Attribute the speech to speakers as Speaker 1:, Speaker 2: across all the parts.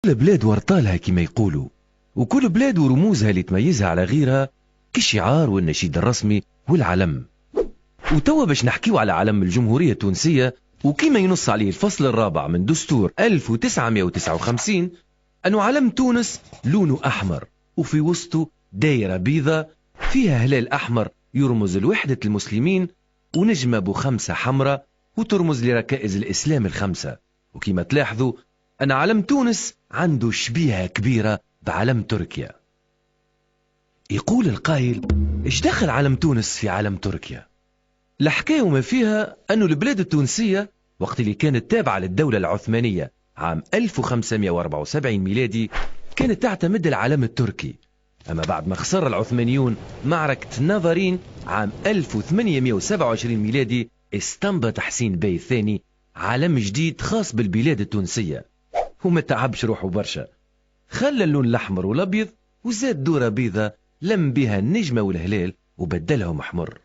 Speaker 1: البلاد ورطالها كما يقولوا، وكل بلاد ورموزها اللي تميزها على غيرها كالشعار والنشيد الرسمي والعلم. وتوا باش نحكيو على علم الجمهورية التونسية، وكما ينص عليه الفصل الرابع من دستور 1959 أنه علم تونس لونه أحمر، وفي وسطه دايرة بيضة فيها هلال أحمر يرمز لوحدة المسلمين، ونجمة ب5 حمراء وترمز لركائز الإسلام ال5. وكما تلاحظوا أن علم تونس عنده شبيهة كبيرة بعلم تركيا. يقول القائل: إيش دخل علم تونس في علم تركيا؟ الحكاية وما فيها أنه البلاد التونسية وقت اللي كانت تابعة للدولة العثمانية عام 1574 ميلادي كانت تعتمد العلم التركي. أما بعد ما خسر العثمانيون معركة نافارين عام 1827 ميلادي استنبط حسين بي الثاني علم جديد خاص بالبلاد التونسية، وما تعبش روحه برشا، خلى اللون الأحمر والأبيض وزاد دورة بيضة لم بها النجمة والهلال وبدلهم أحمر.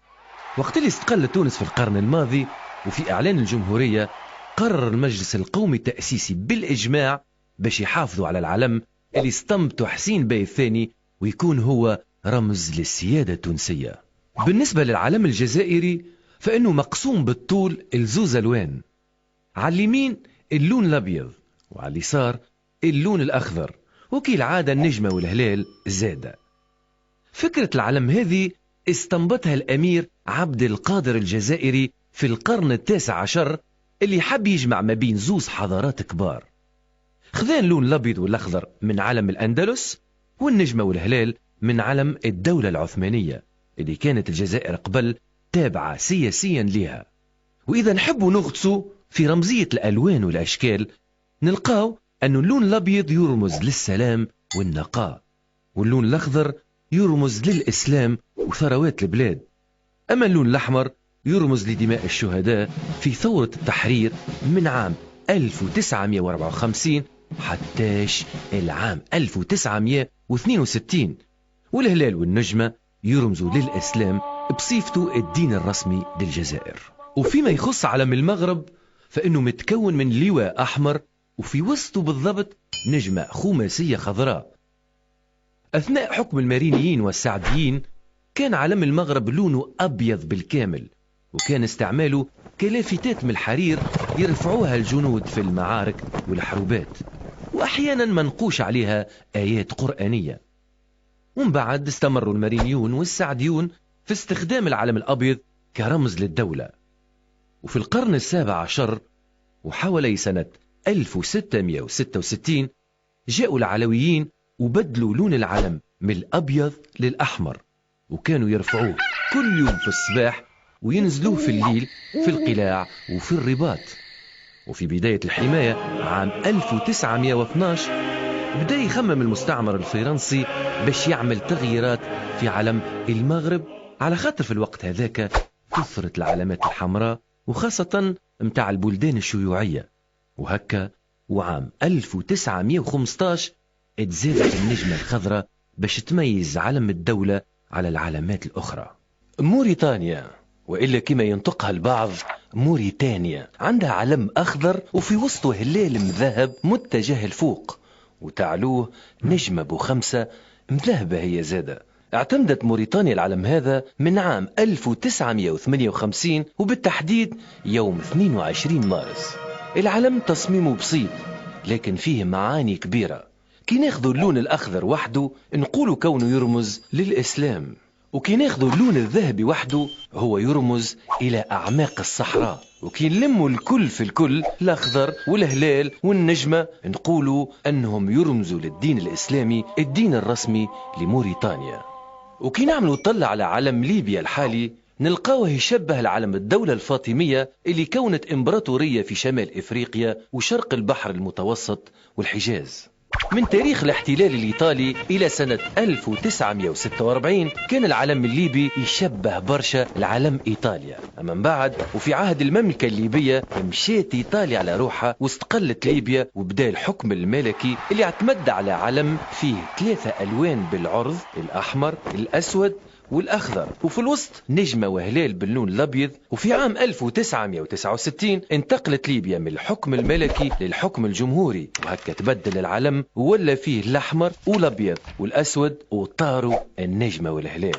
Speaker 1: وقت اللي استقلت تونس في القرن الماضي وفي إعلان الجمهورية قرر المجلس القومي التأسيسي بالإجماع باش يحافظوا على العلم اللي استنبطه حسين بي الثاني ويكون هو رمز للسيادة التونسية. بالنسبة للعلم الجزائري فإنه مقسوم بالطول الزوز ألوان، على اليمين اللون الأبيض وعلى اليسار اللون الأخضر، وكي العادة النجمة والهلال زادة. فكرة العلم هذه استنبطها الأمير عبد القادر الجزائري في القرن ال19 اللي حب يجمع ما بين زوز حضارات كبار. خذا اللون الأبيض والأخضر من علم الأندلس، والنجمة والهلال من علم الدولة العثمانية اللي كانت الجزائر قبل تابعة سياسيا لها. وإذا نحبوا نغطسوا في رمزية الألوان والأشكال نلقاو أن اللون الأبيض يرمز للسلام والنقاء، واللون الأخضر يرمز للإسلام وثروات البلاد، أما اللون الأحمر يرمز لدماء الشهداء في ثورة التحرير من عام 1954 حتىش العام 1962. والهلال والنجمة يرمزوا للإسلام بصيفته الدين الرسمي للجزائر. وفيما يخص علم المغرب فإنه متكون من لواء أحمر وفي وسطه بالضبط نجمة خماسية خضراء. أثناء حكم المارينيين والسعديين كان علم المغرب لونه أبيض بالكامل، وكان استعماله كلافتات من الحرير يرفعوها الجنود في المعارك والحروبات، وأحيانا منقوش عليها آيات قرآنية. ومن بعد استمروا المارينيون والسعديون في استخدام العلم الأبيض كرمز للدولة. وفي القرن ال17 وحوالي سنة 1666 جاءوا العلويين وبدلوا لون العلم من الأبيض للأحمر، وكانوا يرفعوه كل يوم في الصباح وينزلوه في الليل في القلاع وفي الرباط. وفي بداية الحماية عام 1912 بدأ يخمم المستعمر الفرنسي باش يعمل تغييرات في علم المغرب، على خاطر في الوقت هذاك كثرت العلامات الحمراء وخاصة متاع البلدان الشيوعية. وهكا وعام 1915 اتزادت النجمة الخضراء باش تميز علم الدولة على العلامات الأخرى. موريتانيا، وإلا كما ينطقها البعض موريتانيا، عندها علم أخضر وفي وسطه هلال مذهب متجه الفوق، وتعلوه نجمة ب5 مذهبة هي زادة. اعتمدت موريتانيا العلم هذا من عام 1958 وبالتحديد يوم 22 مارس. العلم تصميمه بسيط لكن فيه معاني كبيرة. كي ناخذوا اللون الأخضر وحده نقولوا كونه يرمز للإسلام، وكي ناخذوا اللون الذهبي وحده هو يرمز إلى أعماق الصحراء، وكي نلموا الكل في الكل الأخضر والهلال والنجمة نقولوا أنهم يرمزوا للدين الإسلامي الدين الرسمي لموريتانيا. وكي نعملوا طلع على علم ليبيا الحالي نلقاوه يشبه العلم الدولة الفاطمية اللي كونت إمبراطورية في شمال إفريقيا وشرق البحر المتوسط والحجاز. من تاريخ الاحتلال الإيطالي إلى سنة 1946 كان العلم الليبي يشبه برشا العلم إيطاليا. أما من بعد وفي عهد المملكة الليبية مشيت إيطاليا على روحها واستقلت ليبيا، وبدأ الحكم الملكي اللي اعتمد على علم فيه 3 ألوان بالعرض: الأحمر، الأسود والأخضر، وفي الوسط نجمة وهلال باللون الأبيض. وفي عام 1969 انتقلت ليبيا من الحكم الملكي للحكم الجمهوري، وهكا تبدل العلم ولا فيه الأحمر والأبيض والأسود وطاروا النجمة والهلال.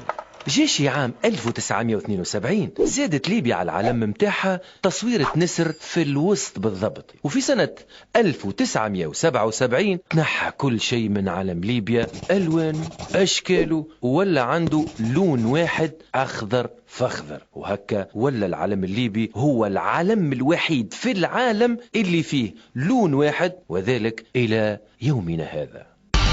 Speaker 1: جيشي عام 1972 زادت ليبيا على العلم متاعها تصويرة نسر في الوسط بالضبط. وفي سنة 1977 تنحى كل شيء من علم ليبيا، ألوانه أشكاله، ولا عنده لون واحد أخضر فاخضر، وهكا ولا العلم الليبي هو العلم الوحيد في العالم اللي فيه لون واحد، وذلك إلى يومنا هذا.